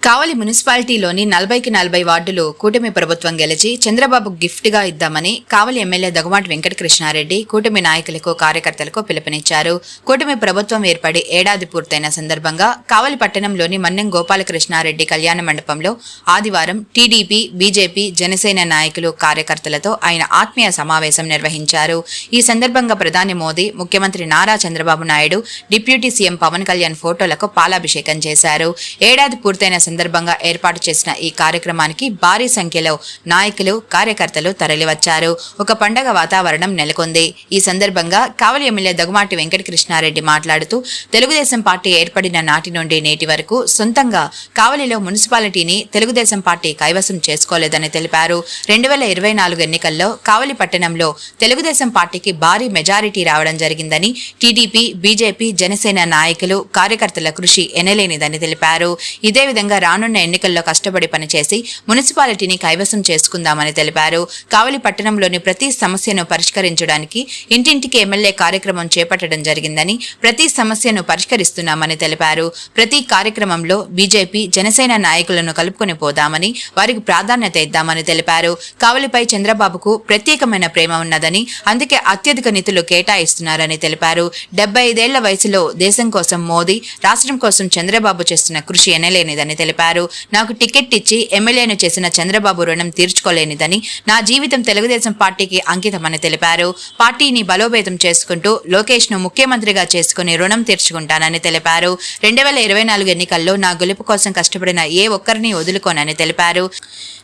కావలి మున్సిపాలిటీలోని 40కి 40 వార్డులు కూటమి ప్రభుత్వం గెలిచి చంద్రబాబు గిఫ్ట్ గా ఇద్దామని కావలి ఎమ్మెల్యే దగ్గుమాటి వెంకటకృష్ణారెడ్డి కూటమి నాయకులకు కార్యకర్తలకు పిలుపునిచ్చారు. కూటమి ప్రభుత్వం ఏర్పడి ఏడాది పూర్తయిన సందర్భంగా కావలి పట్టణంలోని మన్నెం గోపాలకృష్ణారెడ్డి కళ్యాణ మండపంలో ఆదివారం టీడీపీ, బీజేపీ, జనసేన నాయకులు కార్యకర్తలతో ఆయన ఆత్మీయ సమావేశం నిర్వహించారు. ఈ సందర్భంగా ప్రధాని మోదీ, ముఖ్యమంత్రి నారా చంద్రబాబు నాయుడు, డిప్యూటీ సీఎం పవన్ కళ్యాణ్ ఫోటోలకు పాలాభిషేకం చేశారు. ఏడాది పూర్తయిన సందర్భంగా ఏర్పాటు చేసిన ఈ కార్యక్రమానికి భారీ సంఖ్యలో నాయకులు, కార్యకర్తలు తరలివచ్చారు. ఒక పండగ వాతావరణం నెలకొంది. ఈ సందర్భంగా కావలి ఎమ్మెల్యే దగ్గుమాటి వెంకటకృష్ణారెడ్డి మాట్లాడుతూ తెలుగుదేశం పార్టీ ఏర్పడిన నాటి నుండి నేటి వరకు సొంతంగా కావలిలో మున్సిపాలిటీని తెలుగుదేశం పార్టీ కైవసం చేసుకోలేదని తెలిపారు. 2024 ఎన్నికల్లో కావలి పట్టణంలో తెలుగుదేశం పార్టీకి భారీ మెజారిటీ రావడం జరిగిందని, టీడీపీ, బీజేపీ, జనసేన నాయకులు, కార్యకర్తల కృషి ఎనలేనిదని తెలిపారు. ఇదే విధంగా రానున్న ఎన్నికల్లో కష్టపడి పనిచేసి మున్సిపాలిటీని కైవసం చేసుకుందామని తెలిపారు. కావలి పట్టణంలోని ప్రతి సమస్యను పరిష్కరించడానికి ఇంటింటికి ఎమ్మెల్యే కార్యక్రమం చేపట్టడం జరిగిందని, ప్రతి సమస్యను పరిష్కరిస్తున్నామని తెలిపారు. ప్రతి కార్యక్రమంలో బీజేపీ, జనసేన నాయకులను కలుపుకొని పోదామని, వారికి ప్రాధాన్యత ఇద్దామని తెలిపారు. కావలిపై చంద్రబాబుకు ప్రత్యేకమైన ప్రేమ ఉన్నదని, అందుకే అత్యధిక నిధులు కేటాయిస్తున్నారని తెలిపారు. 75 ఏళ్ల వయసులో దేశం కోసం మోదీ, రాష్ట్రం కోసం చంద్రబాబు చేస్తున్న కృషి ఎనలేనిదని తెలిపారు. నాకు టికెట్ ఇచ్చి ఎమ్మెల్యేను చేసిన చంద్రబాబు రుణం తీర్చుకోలేనిదని, నా జీవితం తెలుగుదేశం పార్టీకి అంకితమని తెలిపారు. పార్టీని బలోపేతం చేసుకుంటూ లోకేష్ ను ముఖ్యమంత్రిగా చేసుకుని రుణం తీర్చుకుంటానని తెలిపారు. 2024 ఎన్నికల్లో నా గెలుపు కోసం కష్టపడిన ఏ ఒక్కరిని వదులుకోనని తెలిపారు.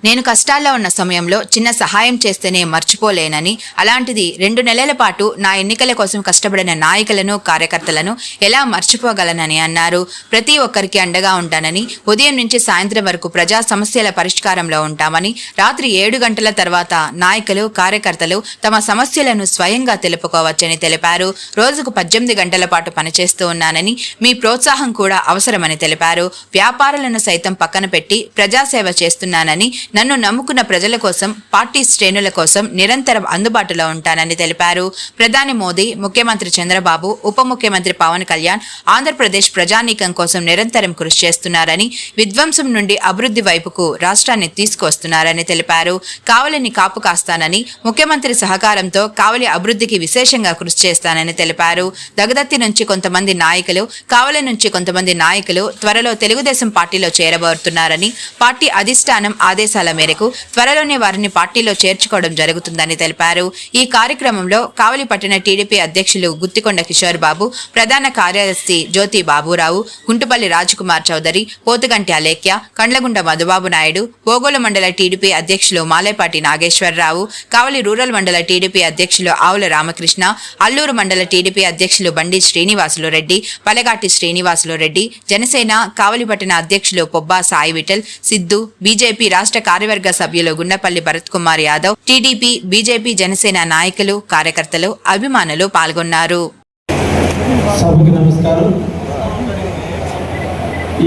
నేను కష్టాల్లో ఉన్న సమయంలో చిన్న సహాయం చేస్తేనే మర్చిపోలేనని, అలాంటిది 2 నెలల పాటు నా ఎన్నికల కోసం కష్టపడిన నాయకులను, కార్యకర్తలను ఎలా మర్చిపోగలనని అన్నారు. ప్రతి ఒక్కరికి అండగా ఉంటానని, ఉదయం నుంచి సాయంత్రం వరకు ప్రజా సమస్యల పరిష్కారంలో ఉంటామని, రాత్రి 7 గంటల తర్వాత నాయకులు, కార్యకర్తలు తమ సమస్యలను స్వయంగా తెలుపుకోవచ్చని తెలిపారు. రోజుకు 18 గంటల పాటు పనిచేస్తూ ఉన్నానని, మీ ప్రోత్సాహం కూడా అవసరమని తెలిపారు. వ్యాపారాలను సైతం పక్కన పెట్టి ప్రజాసేవ చేస్తున్నానని, నన్ను నమ్ముకున్న ప్రజల కోసం, పార్టీ శ్రేణుల కోసం నిరంతరం అందుబాటులో ఉంటానని తెలిపారు. ప్రధాని మోదీ, ముఖ్యమంత్రి చంద్రబాబు, ఉప ముఖ్యమంత్రి పవన్ కళ్యాణ్ ఆంధ్రప్రదేశ్ ప్రజానీకం కోసం నిరంతరం కృషి చేస్తున్నారని, విధ్వంసం నుండి అభివృద్ధి వైపుకు రాష్ట్రాన్ని తీసుకొస్తున్నారని తెలిపారు. కావలిని కాపు కాస్తానని, ముఖ్యమంత్రి సహకారంతో కావలి అభివృద్ధికి విశేషంగా కృషి చేస్తానని తెలిపారు. దగదత్తి నుంచి కొంతమంది నాయకులు, కావలి నుంచి కొంతమంది నాయకులు త్వరలో తెలుగుదేశం పార్టీలో చేరబోతున్నారని, పార్టీ అధిష్టానం ఆదేశాల మేరకు త్వరలోనే వారిని పార్టీలో చేర్చుకోవడం జరుగుతుందని తెలిపారు. ఈ కార్యక్రమంలో కావలి పట్టణ టీడీపీ అధ్యక్షులు గుత్తికొండ కిషోర్ బాబు, ప్రధాన కార్యదర్శి జ్యోతి బాబురావు, గుంటుపల్లి రాజకుమార్ చౌదరి, పోతుగంటి అలేఖ్య, కండ్లగుండ మధుబాబు నాయుడు, బోగోలు మండల టీడీపీ అధ్యక్షులు మాలేపాటి నాగేశ్వరరావు, కావలి రూరల్ మండల టీడీపీ అధ్యక్షులు ఆవుల రామకృష్ణ, అల్లూరు మండల టీడీపీ అధ్యక్షులు బండి శ్రీనివాసులు రెడ్డి, పలగాటి శ్రీనివాసులు రెడ్డి, జనసేన కావలి పట్టణ అధ్యక్షులు పొబ్బా సాయి విఠల్, సిద్ధు, బీజేపీ రాష్ట్ర కార్యవర్గ సభ్యులు గుండపల్లి భరత్ కుమార్ యాదవ్, టీడీపీ, బీజేపీ, జనసేన నాయకులు, కార్యకర్తలు, అభిమానులు పాల్గొన్నారు.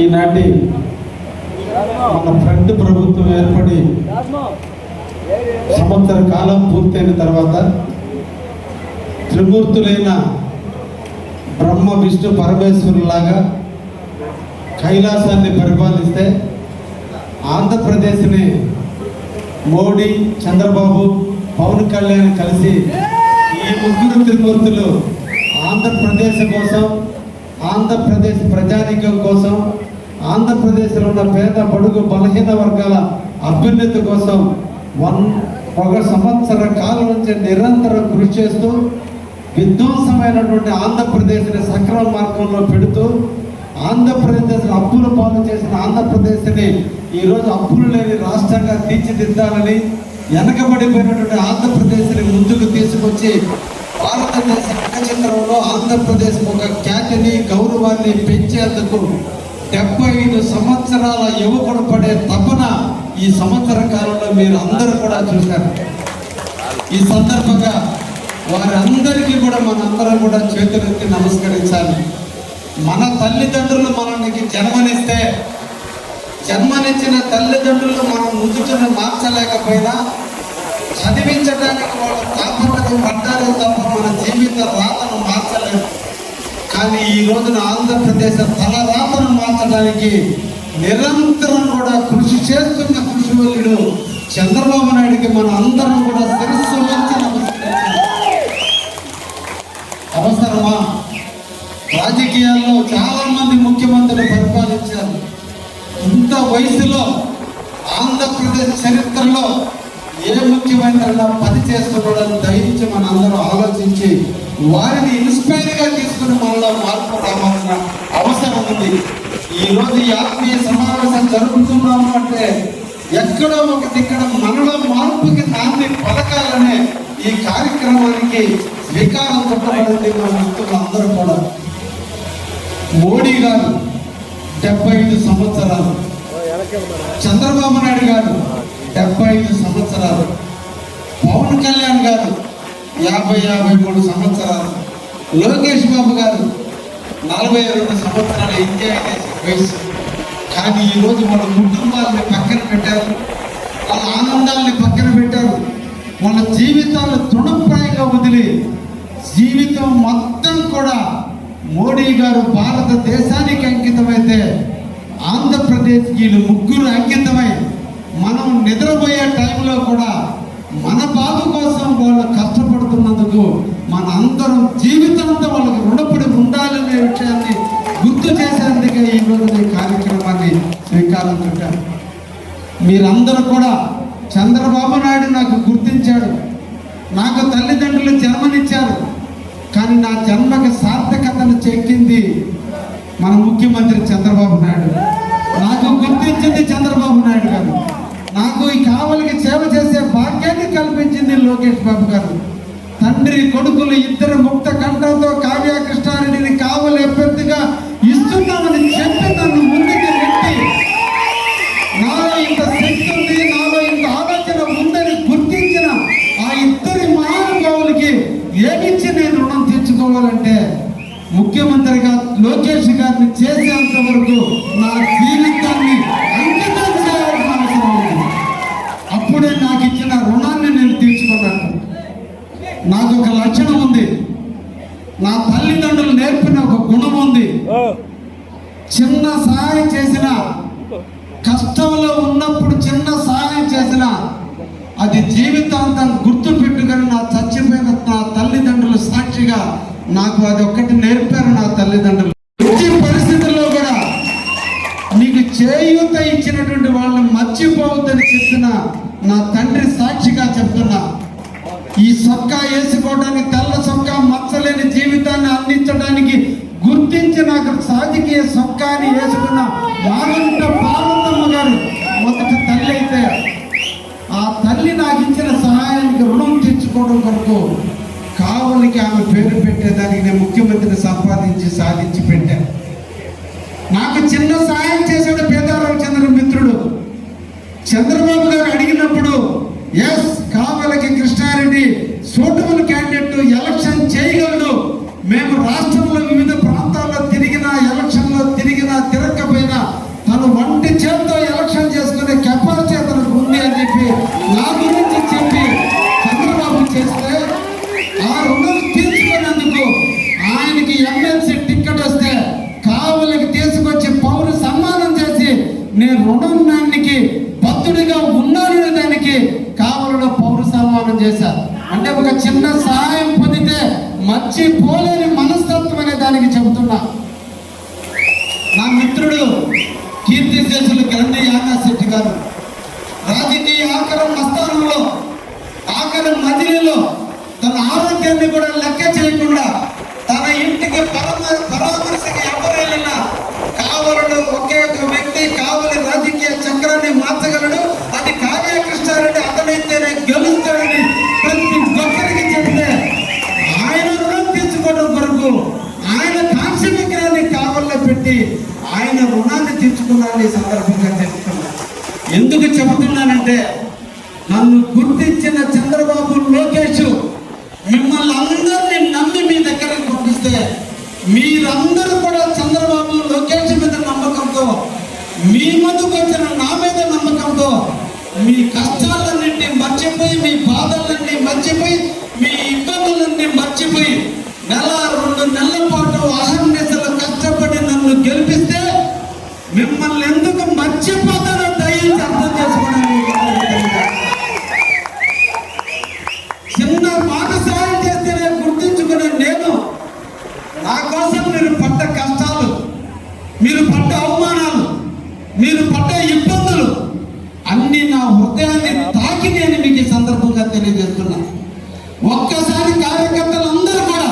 ఈనాటి మన ఫ్రంట్ ప్రభుత్వం ఏర్పడి సంవత్సర కాలం పూర్తయిన తర్వాత త్రిమూర్తులైన బ్రహ్మ, విష్ణు, పరమేశ్వరులాగా కైలాసాన్ని పరిపాలిస్తే ఆంధ్రప్రదేశ్ని మోడీ, చంద్రబాబు, పవన్ కళ్యాణ్ కలిసి ఈ ముగ్గురు త్రిమూర్తులు ఆంధ్రప్రదేశ్ కోసం, ఆంధ్రప్రదేశ్ ప్రజానీకం కోసం, ఆంధ్రప్రదేశ్లో ఉన్న పేద, బడుగు, బలహీన వర్గాల అభ్యున్నతి కోసం ఒక సంవత్సర కాలం నుంచి నిరంతరం కృషి చేస్తూ విధ్వంసమైనటువంటి ఆంధ్రప్రదేశ్ని సక్రమ మార్గంలో పెడుతూ ఆంధ్రప్రదేశ్ అప్పుల పాలు చేసిన ఆంధ్రప్రదేశ్ని ఈరోజు అప్పులు లేని రాష్ట్రంగా తీర్చిదిద్దాలని, వెనకబడిపోయినటువంటి ఆంధ్రప్రదేశ్ని ముందుకు తీసుకొచ్చి భారతదేశ చిత్రంలో ఆంధ్రప్రదేశ్ ఒక ఖ్యాతిని, గౌరవాన్ని పెంచేందుకు 75 సంవత్సరాల యువకుడు పడే తపన ఈ సంవత్సర కాలంలో మీరు అందరూ కూడా చూశారు. ఈ సందర్భంగా వారందరికీ కూడా మనందరం కూడా చేతులెత్తి నమస్కరించాలి. మన తల్లిదండ్రులు మనకి జన్మనిచ్చిన తల్లిదండ్రులు మనం నుదుటిని మార్చలేకపోయినా చదివించడానికి వాళ్ళు తాపత్రయం పడ్డారే తప్ప మన జీవిత రాతను మార్చలేదు. కానీ ఈ రోజున ఆంధ్రప్రదేశ్ తల రాతను మార్చడానికి నిరంతరం కూడా కృషి చేస్తున్న కృషివల్లుడు చంద్రబాబు నాయుడికి మన అందరం కూడా శిరస్సు వంచి నమస్కరించాలి. అవసరమా? రాజకీయాల్లో చాలా మంది ముఖ్యమంత్రులు పరిపాలించారు. ఇంత వయసులో ఆంధ్రప్రదేశ్ చరిత్రలో ఏ ముఖ్యమంత్రి పని చేస్తున్నాడని దయించి మన అందరూ ఆలోచించి వారిని ఇన్స్పైర్గా తీసుకుని మనలో మార్పు రావాల్సిన అవసరం ఉంది. ఈరోజు ఈ ఆత్మీయ సమావేశం జరుపుతున్నాము అంటే ఎక్కడో ఒక దిక్కడ మనలో మార్పుకి నాంది పలకాలనే ఈ కార్యక్రమానికి శ్రీకారం చుట్టబడింది. మన మిత్రులందరూ కూడా మోడీ గారు 75 సంవత్సరాలు, చంద్రబాబు నాయుడు గారు 75 సంవత్సరాలు, పవన్ కళ్యాణ్ గారు 53 సంవత్సరాలు, లోకేష్ బాబు గారు 42 సంవత్సరాల ఇండియా వయసు. కానీ ఈరోజు వాళ్ళ కుటుంబాలని పక్కన పెట్టారు, వాళ్ళ ఆనందాలని పక్కన పెట్టారు, వాళ్ళ జీవితాలు తృణప్రాయంగా వదిలి జీవితం మొత్తం కూడా మోడీ గారు భారతదేశానికి అంకితమైతే ఆంధ్రప్రదేశ్కి వీళ్ళు ముగ్గురు అంకితమై మనం నిద్రపోయే టైంలో కూడా మన బాబు కోసం వాళ్ళు కష్టపడుతున్నందుకు మన అందరం జీవితంతో వాళ్ళకి రుణపడి ఉండాలనే విషయాన్ని గుర్తు చేసేందుకే ఈరోజు ఈ కార్యక్రమాన్ని శ్రీకారం చుట్టారు. మీరందరూ కూడా చంద్రబాబు నాయుడు నాకు గుర్తించాడు, నాకు తల్లిదండ్రులు జన్మనిచ్చారు, కానీ నా జన్మకి సార్థకతను చెక్కింది మన ముఖ్యమంత్రి చంద్రబాబు నాయుడు. నాకు గుర్తించింది చంద్రబాబు నాయుడు గారు. నాకు ఈ కావలికి సేవ చేసే భాగ్యాన్ని కల్పించింది లోకేష్ బాబు గారు. తండ్రి కొడుకులు ఇద్దరు ముక్త కంఠంతో కావ్య కృష్ణారెడ్డిని కావలి అభ్యర్థిగా ఇస్తున్నామని చెప్పి నన్ను ముందుకు నెట్టి నాలో ఇంత శక్తి ఉంది, నాలో ఇంత ఆలోచన ఉందని గుర్తించిన ఆ ఇద్దరి మహానుభావులకి ఏమిచ్చి నేను రుణం తెచ్చుకోవాలంటే ముఖ్యమంత్రిగా లోకేష్ గారిని చేసేంత వరకు నా జీవితాన్ని అంకితం చేయాల్సిన అవసరం ఉంది. అప్పుడే నాకు ఇచ్చిన రుణాన్ని నేను తీర్చుకున్నాను. నాకు ఒక లక్షణం ఉంది, నా తల్లిదండ్రులు నేర్పిన ఒక గుణం ఉంది. చిన్న సహాయం చేసిన, కష్టంలో ఉన్నప్పుడు చిన్న సహాయం చేసిన అది జీవితాంతం గుర్తు పెట్టుకొని నా చచ్చిపోయిన నా తల్లిదండ్రులు సాక్షిగా నాకు అది ఒక్కటి నేర్పారు. నా తల్లిదండ్రులు ఈ పరిస్థితుల్లో కూడా నీకు చేయూత ఇచ్చినటువంటి వాళ్ళని మర్చిపోవద్దని చెప్పిన నా తండ్రి సాక్షిగా చెప్తున్నా. ఈ సొక్కా వేసుకోవడానికి, తెల్ల సొక్కా మచ్చలేని జీవితాన్ని అందించడానికి గుర్తించి నాకు రాజకీయ సొక్కాని వేసుకున్న మాగంట పార్వతమ్మ గారు మొదటి తల్లి అయితే ఆ తల్లి నాకు ఇచ్చిన సహాయానికి రుణం తెచ్చుకోవడం కొరకు కావలికి ఆమె పేరు పెట్టేదానికి నేను ముఖ్యమంత్రిని సంపాదించి సాధించి పెట్టాను. నాకు చిన్న సహాయం చేశాడు పేదారావు చంద్ర మిత్రుడు. చంద్రబాబు గారు అడిగినప్పుడు ఎస్ కావలికి కృష్ణారెడ్డి సూటబుల్ క్యాండిడేట్, ఎలక్షన్ చేయగలడు, మేము రాష్ట్రంలో వివిధ ప్రాంతాల్లో తిరిగినా, ఎలక్షన్లో తిరిగినా తిరగకపోయినా తను వంటి చేతితో ఎలక్షన్ చేసుకునే కెపాసిటీ అతనికి ఉంది అని చెప్పి నా గురించి చెప్పి చంద్రబాబు చేస్తే ఆ రుణం తీర్చుకునేందుకు ఆయనకి ఎమ్మెల్సీ టికెట్ వస్తే కావలికి తీసుకొచ్చి పౌర సన్మానం చేసి నేను రుణానికి బద్దుడిగా ఉన్నాననే దానికి కావలిలో పౌర సన్మానం చేశారు. అంటే ఒక చిన్న సహాయం పొందితే మర్చిపోలేని మనస్తత్వం అనే దానికి చెబుతున్నా. నా మిత్రుడు కీర్తిశేషులు గ్రంథి యానాశెట్టి గారు రాజకీయ ఆఖరి మస్థానంలో, ఆఖరి మజిలీలో తన ఆరోగ్యాన్ని కూడా లెక్క చేయకుండా తన ఇంటికి పరామర్శకి ఎవరైనా కావలను ఒకే ఒక వ్యక్తి కావలి రాజకీయ చక్రాన్ని మార్చగలడు, అది కావ్య కృష్ణారెడ్డి, అతనైతేనే గెలుస్తాడని ప్రతి ఒక్కరికి చెప్తే ఆయన రుణం తీర్చుకోవడం కొరకు ఆయన కాంక్ష విగ్రహాన్ని కావల్లో పెట్టి ఆయన రుణాన్ని తీర్చుకున్నాను. ఈ సందర్భంగా చెప్తున్నా. ఎందుకు చెబుతున్నానంటే నన్ను గుర్తించిన చంద్రబాబు, లోకేష్ మిమ్మల్ని అందరినీ నమ్మి మీ దగ్గరకు పంపిస్తే మీరందరూ కూడా చంద్రబాబు, లోకేష్ మీద నమ్మకంతో, మీ ముందుకు వచ్చిన నా మీద నమ్మకంతో మీ కష్టాలన్నింటినీ మర్చిపోయి, మీ బాధలన్నీ మర్చిపోయి, మీ ఇబ్బందులన్నీ మర్చిపోయి 1-2 నెలల పాటు అహర్నిశలు కష్టపడి నన్ను గెలిపిస్తే మిమ్మల్ని ఎందుకు మర్చిపోతానంటే నిన్న మాట సాయం చేస్తేనే గుర్తించుకునే నేను, నా కోసం మీరు పడ్డ కష్టాలు, మీరు పడ్డ అవమానాలు, మీరు పడ్డ ఇబ్బందులు అన్ని నా హృదయాన్ని తాకి నేను మీకు ఈ సందర్భంగా తెలియజేస్తున్నా. ఒక్కసారి కార్యకర్తలందరూ కూడా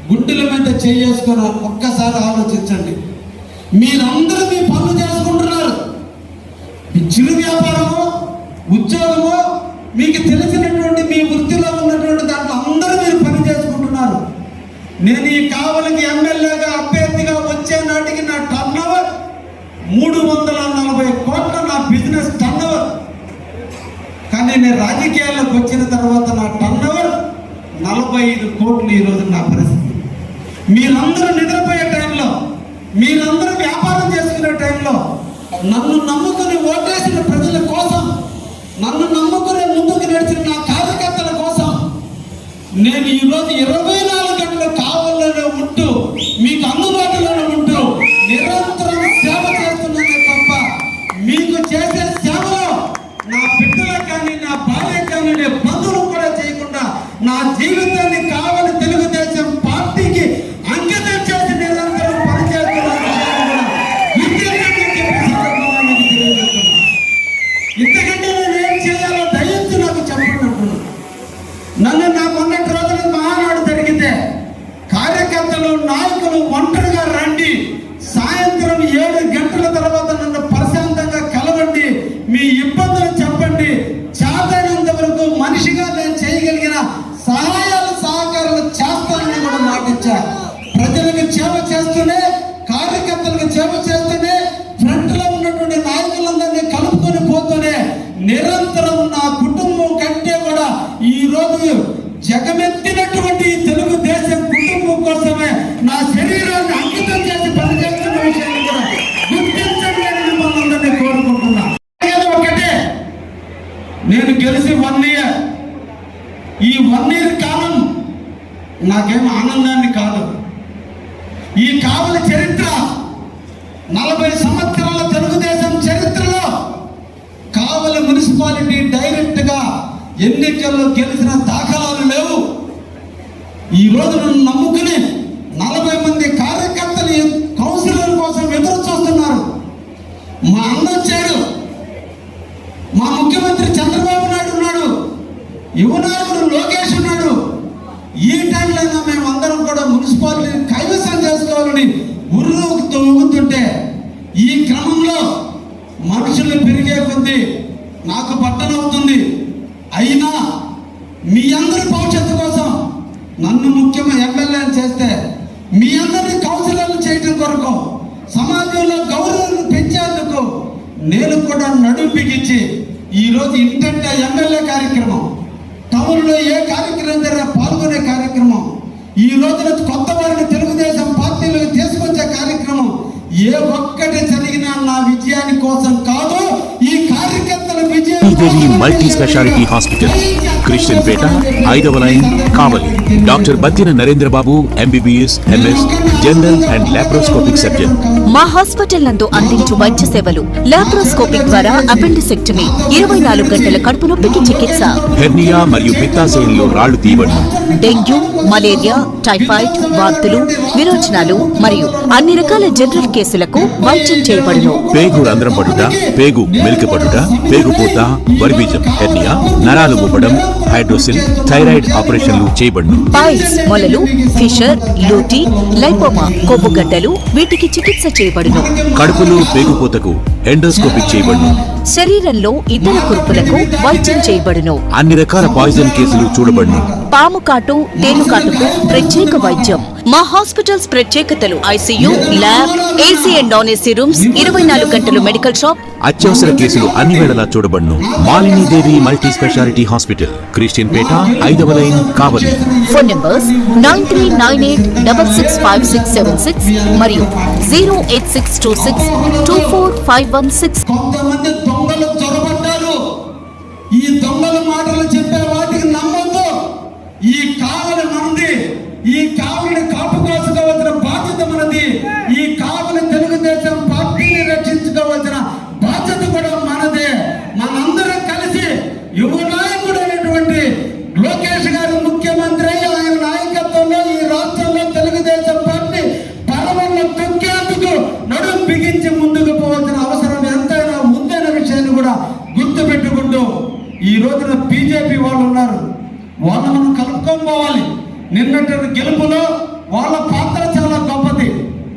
గుండెల మీద చేసుకున్నారు. ఒక్కసారి ఆలోచించండి. మీరందరూ మీ పనులు చేసుకుంటున్నారు. చిరు వ్యాపారము, ఉద్యోగము, మీకు తెలిసినటువంటి మీ వృత్తిలో ఉన్నటువంటి దాంట్లో అందరూ మీరు పని చేసుకుంటున్నారు. నేను ఈ కావలికి ఎమ్మెల్యేగా అభ్యర్థిగా వచ్చే నాటికి నా టర్న్ ఓవర్ 340 కోట్ల నా బిజినెస్ టర్న్ ఓవర్. కానీ నేను రాజకీయాల్లోకి వచ్చిన తర్వాత నా టర్న్ ఓవర్ 45 కోట్లు ఈరోజు నా పరిస్థితి. మీరందరూ నిద్రపోయే టైంలో, మీరందరూ వ్యాపారం చేసుకునే టైంలో నన్ను నమ్ముకుని ఓటేసిన ప్రజల కోసం, నన్ను నమ్ముకుని ముందుకు నడిచిన నా కార్యకర్తల కోసం నేను ఈరోజు 24 గంటలు కావాలనే ఉంటూ, మీకు అందుబాటులోనే ఉంటూ నిరంతరం సేవ చేస్తున్నానే తప్ప మీకు చేసే సేవలో నా బిడ్డలకు కానీ నా భార్యకు కానీ నేను బంధువులు కూడా చేయకుండా నా జీవితాన్ని కావాలి తెలుగుదేశం పార్టీకి అంకితం చేసి నిరంతరం పనిచేస్తున్నాను. ఇంతకంటే నేను ఏం చేయాలో దయచేసి నాకు చెప్పండి. నన్ను నా మొన్నటి రోజున మహానాడు జరిగితే కార్యకర్తలు, నాయకులు ఒంటరిగా రండి, సాయంత్రం 7 గంటల తర్వాత నన్ను ప్రశాంతంగా కలవండి, మీ ఇబ్బందులు చెప్పండి, చేతనంత వరకు మనిషిగా నేను చేయగలిగిన సహాయాలు సహకారాలు చేస్తానని కూడా మాటిచ్చా. ప్రజలకు సేవ చేస్తూనే, కార్యకర్తలకు సేవ చేస్తూనే, ఫ్రంట్ లో ఉన్నటువంటి నాయకులందరినీ కలుపుకొని పోతూనే నిరంతరం నా కుటుంబం కంటే కూడా ఈ రోజు జగమెత్తినటువంటి తెలుగుదేశం కుటుంబం కోసమే నా శరీరాన్ని అంకితం చేసి పనిచేస్తున్న విషయాన్ని కూడా గుర్తించండి అని మిమ్మల్ని అందరినీ కోరుకుంటున్నా. ఒకటే, నేను గెలిచి 1 year, ఈ 1 year కాలం నాకేం ఆనందాన్ని కాదు. ఈ కావలి చరిత్ర 40 సంవత్సరాల తెలుగుదేశం చరిత్రలో కావలి మున్సిపాలిటీ డైరెక్ట్ గా ఎన్నికల్లో గెలిచిన దాఖలాలు లేవు. ఈ రోజు నన్ను నమ్ముకుని 40 మంది కార్యకర్తలు కౌన్సిలర్ కోసం ఎదురు చూస్తున్నారు. మా అన్న వచ్చాడు, మా ముఖ్యమంత్రి చంద్రబాబు నాయుడు ఉన్నాడు, యువనాయకుడు లోకేష్ ఉన్నాడు. ఈ టైంలో మేమందరం కూడా మున్సిపాలిటీని కైవసం చేసుకోవాలని ఊగుతుంటే ఈ క్రమంలో మనుషులు పెరిగే కొద్దీ నాకు పట్టణవుతుంది. అయినా మీ అందరి భవిష్యత్తు కోసం నన్ను ముఖ్యమైన ఎమ్మెల్యేని చేస్తే మీ అందరినీ కౌన్సిలర్లు చేయడం కొరకు, సమాజంలో గౌరవాన్ని పెంచేందుకు నేను కూడా నడుం బిగించి ఈరోజు ఇంటంటే ఎమ్మెల్యే కార్యక్రమం, టౌన్లో ఏ కార్యక్రమం జరిగినా పాల్గొనే కార్యక్రమం, ఈ రోజున కొత్త వారిని తెలుగుదేశం పార్టీలకు తీసుకొచ్చే కార్యక్రమం ఏ ఒక్కటి జరిగినా నా విజయాని కోసం కాదు, ఈ కార్యకర్తల విజయం. Sridevi multi speciality hospital, Christian Peta, 5వ line, Kavali. Doctor Battina Narendrababu, MBBS, MS, general and laparoscopic surgeon. మా హాస్పిటల్ నందు అందించు వైద్య సేవలు: లాప్రోస్కోపిక్ ద్వారా అపెండిసెక్టమీ, 24 గంటల కడుపు నొప్పికి చికిత్స, హెర్నియా మరియు పిత్తాశయంలో రాళ్లు తీయబడును, డెంగ్యూ, మలేరియా, టైఫాయిడ్, వాంతులు, విరోచనాలు మరియు అన్ని రకాల జనరల్ కేసులకు వైద్యం చేయబడును. పేగు రంధ్రం పడుట, పేగు మెలికపడుట, పేగుపూత, వర్బీజం, హెర్నియా, నరాలు ఊపడం, హైడ్రోసిల్, థైరాయిడ్ ఆపరేషన్లు చేయబడును. పైల్స్, మొలలు, ఫిషర్, లూటీ, లైపోమా, కొవ్వుగడ్డలు, వీటికి చికిత్స చేయబడును. కడుపులో పేగుపూతకు ఎండోస్కోపిక్ చేయబడును. శరీరంలో ఇతర కురుపులకు వైద్యం చేయబడును. అన్ని రకాల పాయిజన్ కేసులు చూడబడును. పాము కాటు, తేలుకాటుకు ప్రత్యేక వైద్యం. మా హాస్పిటల్స్ ప్రత్యేకతలు: ICU, lab, AC and non AC rooms, 24 గంటలు మెడికల్ షాప్. అత్యవసర కేసులు అన్ని వేళలా చూడబడును. Malinidevi multi speciality hospital, Christian Peta, 5వ లైన్, కావలి. ఫోన్ నంబర్స్ 9398665676 మరియు 08626245116. కొంతమంది దొంగలు చొరబడ్డారు. ఈ దొంగల మాటలు చెప్పే వాటికి నమ్మొద్దు. ఈ కావలి మనది, ఈ కావలిని కాపుకోసుకోవాల్సిన బాధ్యత మనది. ఈ కావలి తెలుగుదేశం పార్టీని రక్షించుకోవాల్సిన బాధ్యత కూడా మనదే. మనందరం కలిసి యువ నాయకుడు అయినటువంటి లోకేష్ రోజున బీజేపీ వాళ్ళు ఉన్నారు, వాళ్ళు మనం కలుపుకొని పోవాలి. నిన్నటి గెలుపులో వాళ్ళ పాత్ర చాలా గొప్పది.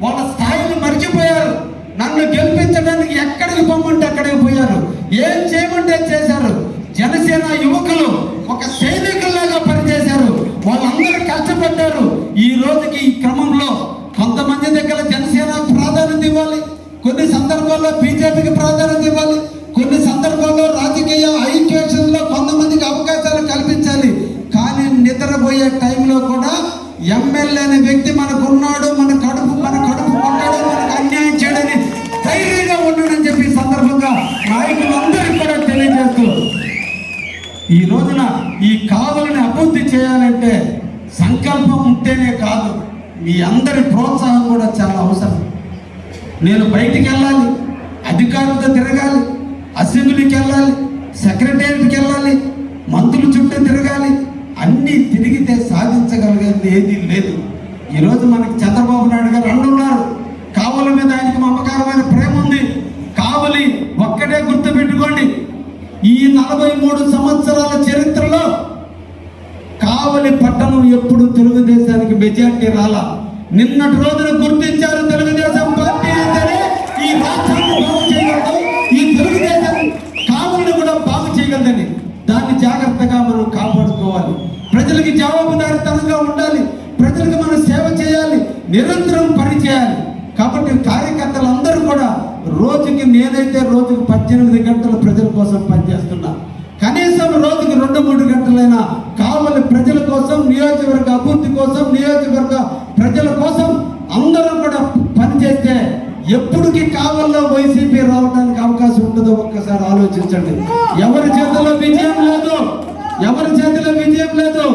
వాళ్ళ స్థాయిని మర్చిపోయారు. నన్ను గెలిపించడానికి ఎక్కడికి పొమ్మంటే అక్కడికి పోయారు, ఏం చేయమంటే చేశారు. జనసేన యువకులు ఒక సైనికుల్లాగా పనిచేశారు. వాళ్ళందరూ కష్టపడ్డారు. ఈ రోజుకి ఈ క్రమంలో కొంతమంది దగ్గర జనసేన ప్రాధాన్యత ఇవ్వాలి, కొన్ని సందర్భాల్లో బీజేపీకి ప్రాధాన్యత ఇవ్వాలి, కొన్ని సందర్భాల్లో రాజకీయ ఐక్యేషన్లో కొంతమందికి అవకాశాలు కల్పించాలి. కానీ నిద్రపోయే టైంలో కూడా ఎమ్మెల్యే అనే వ్యక్తి మనకున్నాడు, మన కడుపు కొట్టాడు, మనకు అన్యాయం చేయడని ధైర్యంగా ఉన్నాడని చెప్పి సందర్భంగా నాయకులందరికీ కూడా తెలియజేస్తూ, ఈ రోజున ఈ కావలిని అభివృద్ధి చేయాలంటే సంకల్పం ఉంటేనే కాదు, మీ అందరి ప్రోత్సాహం కూడా చాలా అవసరం. నేను బయటికి వెళ్ళాలి, అధికారులతో తిరగాలి, అసెంబ్లీకి వెళ్ళాలి, సెక్రటేరియట్కి వెళ్ళాలి, మంత్రుల చుట్టూ తిరగాలి. అన్నీ తిరిగితే సాధించగలిగేది ఏది లేదు. ఈరోజు మనకి చంద్రబాబు నాయుడు గారు అంటున్నారు, కావలి మీద ఆయనకి మమకారమైన ప్రేమ ఉంది. కావలి ఒక్కటే గుర్తుపెట్టుకోండి, ఈ 43 సంవత్సరాల చరిత్రలో కావలి పట్టణం ఎప్పుడు తెలుగుదేశానికి మెజార్టీ రాలా. నిన్నటి రోజున గుర్తించారు, తెలుగుదేశం పార్టీ అయితేనే ఈ రాష్ట్రాన్ని బాగు చేయగలదు, ఈ తెలుగుదేశం కావలిని కూడా బాగు చేయగలదని. దాన్ని జాగ్రత్తగా మనం కాపాడుకోవాలి. ప్రజలకి జవాబుదారీతనంగా ఉండాలి, ప్రజలకు మనం సేవ చేయాలి, నిరంతరం పని చేయాలి. కాబట్టి కార్యకర్తలందరూ కూడా రోజుకి నేనైతే రోజుకి 18 గంటలు ప్రజల కోసం పనిచేస్తున్నా. కనీసం రోజుకి 2-3 గంటలైనా కావలి ప్రజల కోసం, నియోజకవర్గ అభివృద్ధి కోసం, నియోజకవర్గ ప్రజల కోసం అందరూ కూడా పనిచేస్తే ఎప్పటికీ కావల్లో వైసీపీ రావడానికి అవకాశం ఉంటుందో ఒక్కసారి ఆలోచించండి. ఎవరి చేతిలో విజయం లేదు, ఎవరి చేతిలో విజయం లేదు,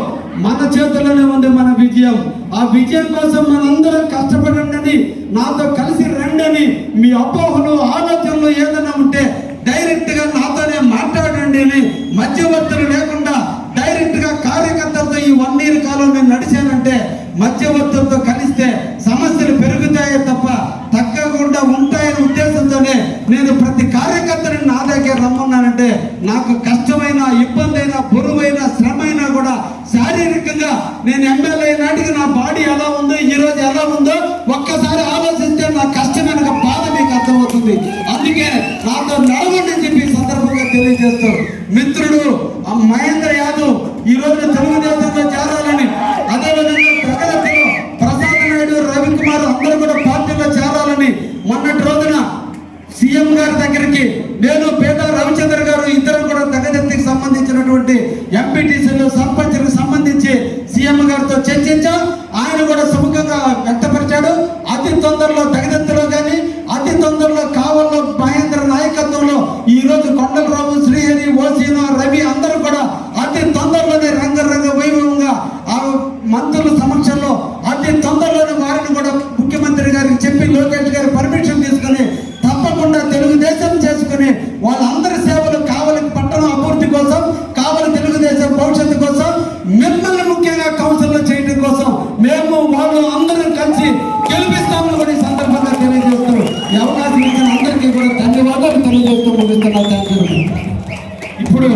మన చేతిలోనే ఉంది మన విజయం. ఆ విజయం కోసం మనందరం కష్టపడండి, నాతో కలిసి రండి. మీ అపోహలు ఆలోచనలు ఏదైనా ఉంటే డైరెక్ట్ గా నాతోనే మాట్లాడండి అని, మధ్యవర్తులు లేకుండా డైరెక్ట్ గా కార్యకర్తలతో ఈ 1 year కాలం నేను నడిచానంటే మధ్యవర్తులతో కలిస్తే సమస్యలు పెరుగుతాయే తప్ప తగ్గకుండా ఉంటాయనే ఉద్దేశంతోనే నేను ప్రతి కార్యకర్తని నా దగ్గర రమ్మన్నానంటే, నాకు కష్టమైన, ఇబ్బంది అయినా, బరువైన, శ్రమ అయినా కూడా శారీరకంగా నేను ఎమ్మెల్యే నాటికి నా బాడీ ఎలా ఉందో, ఈ రోజు ఎలా ఉందో ఒక్కసారి ఆలోచిస్తే నా కష్టమైన బాధ మీకు అర్థమవుతుంది. అందుకే నాతో నడవండి అని చెప్పి సందర్భంగా తెలియజేస్తూ, మిత్రుడు మహేంద్ర యాదవ్ ఈ రోజు తెలుగుదేశంలో చేరాలని, అదేవిధంగా ప్రగతిలో ప్రసాద్ నాయుడు, రవికుమార్ అందరూ కూడా పార్టీలో చేరాలని మొన్నటి రోజున సీఎం గారి దగ్గరికి నేను, పేద రవిచంద్ర గారు ఇద్దరు కూడా దగదత్తికి సంబంధించినటువంటి ఎంపీటీసీలు, సర్పంచ్లకు సంబంధించి సీఎం గారితో చర్చించాం. ఆయన కూడా సుముఖంగా వ్యక్తపరిచాడు. అతి తొందరలో దగదత్తిలో కానీ, అతి తొందరలో కావల్లో మహేంద్ర నాయకత్వంలో ఈ రోజు కొండలరావు, శ్రీహరి, ఓసీను, రవి అందరూ కూడా అతి తొందరలోనే రంగరంగ వైభవంగా ఆ మంత్రుల సమక్షంలో అతి తొందరలోనే వారిని కూడా ముఖ్యమంత్రి గారికి చెప్పి, లోకేష్ గారి పర్మిషన్ తీసుకుని తప్పకుండా తెలుగుదేశం చేసుకుని వాళ్ళందరి సేవలు కావలి పట్టణం అభివృద్ధి కోసం, కావలి తెలుగుదేశం భవిష్యత్తు కోసం, మిమ్మల్ని ముఖ్యంగా కౌన్సిల్లో చేయడం కోసం మేము వాళ్ళు అందరం కలిసి గెలిపిస్తామని కూడా ఈ సందర్భంగా తెలియజేస్తూ, ఈ అవకాశం ఇచ్చిన అందరికీ కూడా ధన్యవాదాలు తెలియజేస్తూ ముగిస్తున్నా. ఇప్పుడు